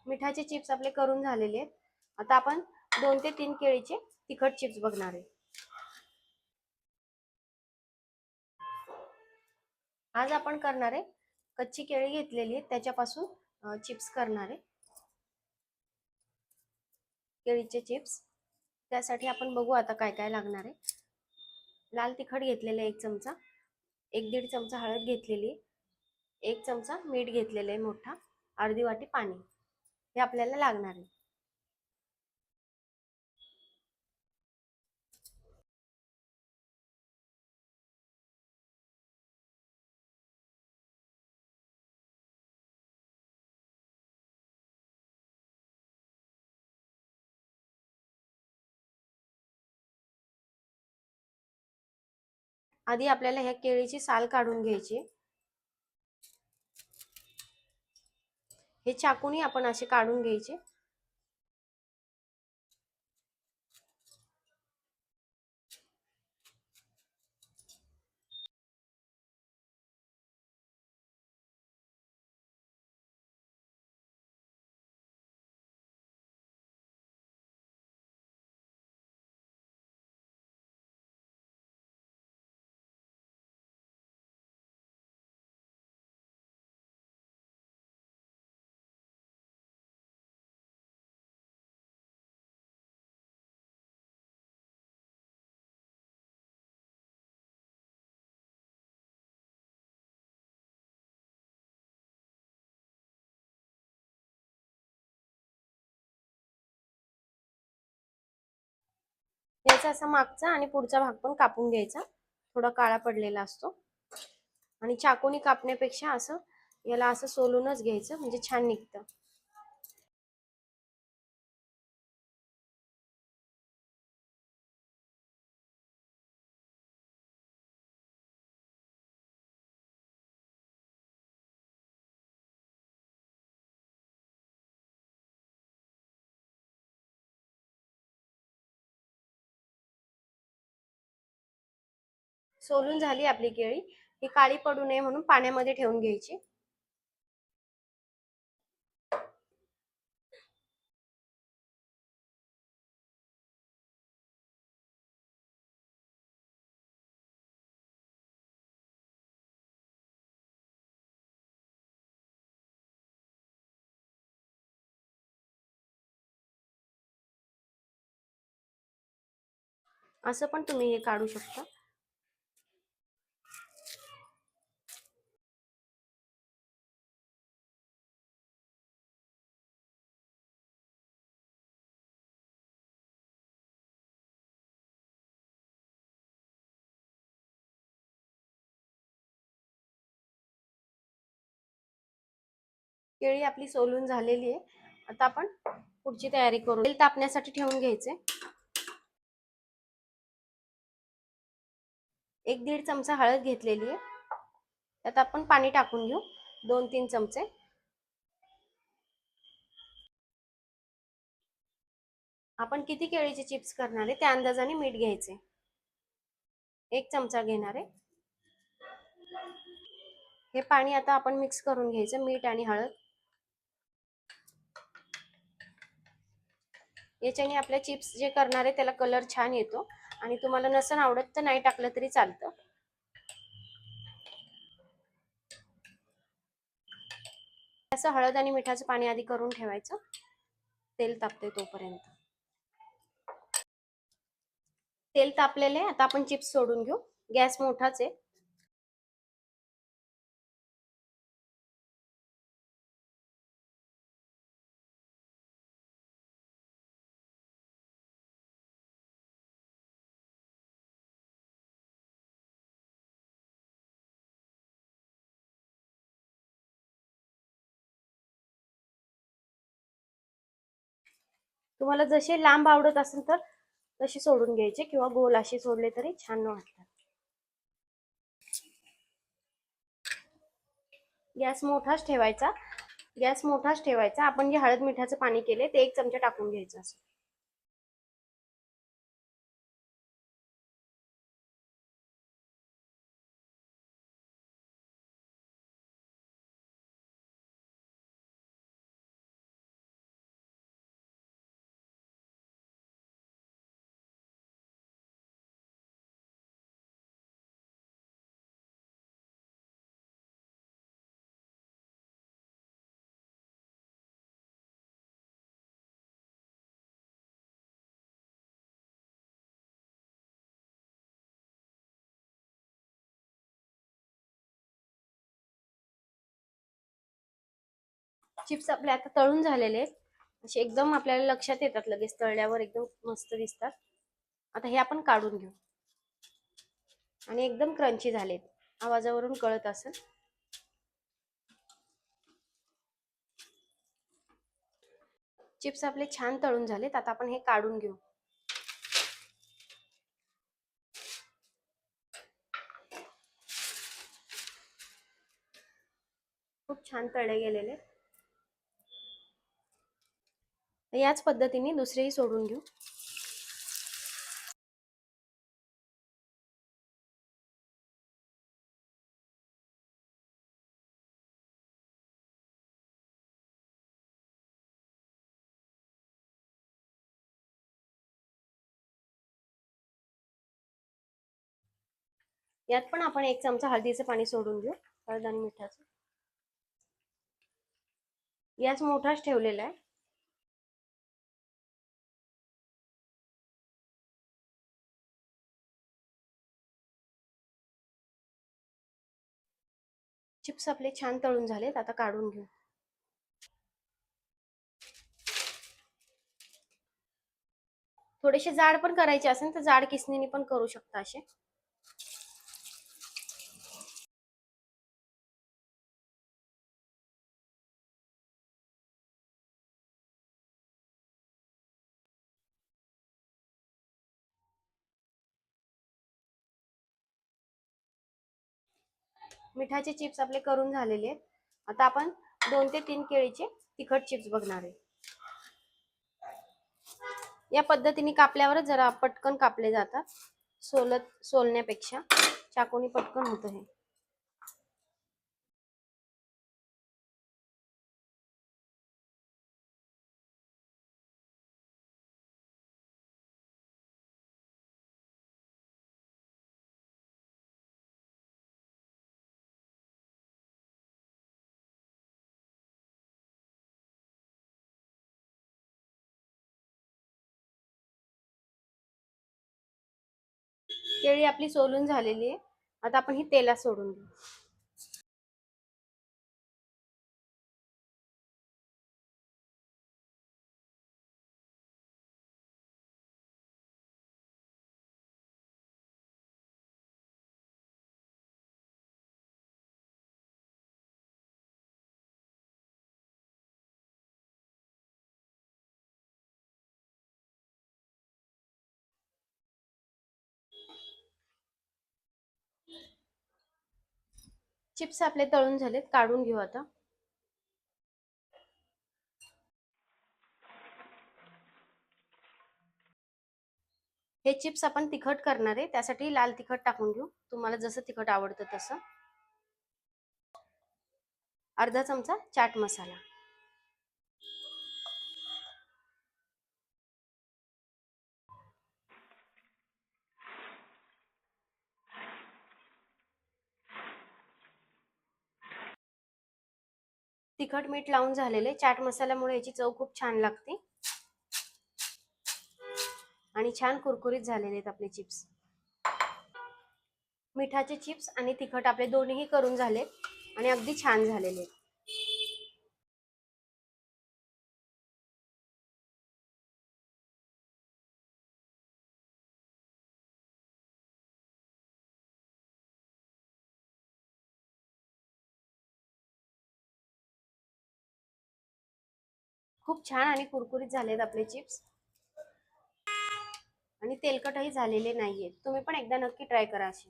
मिठाचे चिप्स आपले करून झालेले आहेत. आता आपण 2 ते 3 केळीचे तिखट चिप्स बघणार आहे. आज आपण करणार आहे कच्ची केळी घेतलेली आहे त्याच्यापासून चिप्स करणार आहे, केळीचे चिप्स. त्यासाठी आपण बघू आता काय काय लागणार आहे. लाल तिखट घेतलेले 1 चमचा, 1-1.5 चमचा हळद घेतलेली, 1 चमचा मीठ घेतलेले आहे मोठा, अर्धी वाटी पाणी, हे आपल्याला लागणार आहे. आधी आपल्याला ह्या केळीची साल काढून घ्यायची. हे चाकूनी आपण असे काढून घ्यायचे. याचा असा मागचा आणि पुढचा भाग पण कापून घ्यायचा, थोडा काळा पडलेला असतो. आणि चाकूनी कापण्यापेक्षा असं याला असं सोलूनच घ्यायचं, म्हणजे छान निघतं. सोलून झाली आपली केळी. ही काळी पडू नये म्हणून पाण्यामध्ये ठेवून घ्यायची. असं पण तुम्ही हे काढू शकता. केळी आपली सोलून झालेली आहे. आता आपण पुढची तयारी करू. तेल तापण्यासाठी ठेवून घ्यायचे. 1-1.5 चमचा हळद घेतलेली आहे. त्यात आपण पाणी टाकून घेऊ, 2-3 चमचे. आपण किती केळीचे चिप्स करणार आहे त्या अंदाजाने मीठ घ्यायचे. 1 चमचा घेणार आहे. हे पाणी आता आपण मिक्स करून घ्यायचं, मीठ आणि हळद. याच्याने आपल्या चिप्स जे करणार आहे त्याला कलर छान येतो. आणि तुम्हाला नसेल आवडत तर नाही टाकलं तरी चालतं. असं हळद आणि मिठाचं पाणी आधी करून ठेवायचं, तेल तापते तोपर्यंत. तेल तापलेले, आता आपण चिप्स सोडून घेऊ. गॅस मोठाच आहे. तुम्हाला जसे लांब आवडत असेल तर तसे सोडून घ्यायचे, किंवा गोल असे सोडले तरी छान वाटतात. गॅस मोठाच ठेवायचा. आपण जे हळद मिठाचं पाणी केले ते 1 चमचा टाकून घ्यायचं असं. चिप्स आपले आता तळून झालेले आहेत. असे एकदम आपल्याला लक्षात येतात, लगेच तळल्यावर एकदम मस्त दिसतात. आता हे आपण काढून घेऊ. आणि एकदम क्रंची झालेत, आवाजावरून कळत असेल. चिप्स आपले छान तळून झालेत. आता आपण हे काढून घेऊ. खूप छान तळले गेलेले. याच पद्धतीने दुसरेही सोडून घेऊ. यात पण आपण 1 चमचा हळदीचं पाणी सोडून घेऊ. हळद आणि मिठाचं. गॅस मोठाच ठेवलेला आहे. चिप्स आपले छान तळून झालेत. आता काढून घेऊ. थोडेसे जाड पण करायचे असेल तर जाड किसणीने पण करू शकता असे. मिठाचे चिप्स आपले करून झालेले आहेत. आता आपण 2 ते 3 केळीचे तिखट चिप्स बघणार आहे. या पद्धतीने कापल्यावरच जरा पटकन कापले जातात, सोलण्यापेक्षा चाकूनी पटकन होतं हे. केळी आपली सोलून झालेली आहे. आता आपण ही तेलात सोडून घेऊ. चिप्स आपले तळून झालेत, काढून घेऊ आता. हे चिप्स आपण तिखट करणार आहे, त्यासाठी लाल तिखट टाकून घेऊ. तुम्हाला जसं तिखट आवडतं तसं. अर्धा चमचा चाट मसाला. तिखट मीठ लावून झालेले. चाट मसाल्यामुळे याची चव खूप छान लागते आणि छान कुरकुरीत झालेले आहेत आपले चिप्स. मिठाचे चिप्स आणि तिखट आपले दोन्हीही करून झाले आणि अगदी छान झालेले. खूप छान आणि कुरकुरीत झालेत आपले चिप्स आणि तेलकटही झालेले नाहीयेत. तुम्ही पण एकदा नक्की ट्राय करा असे.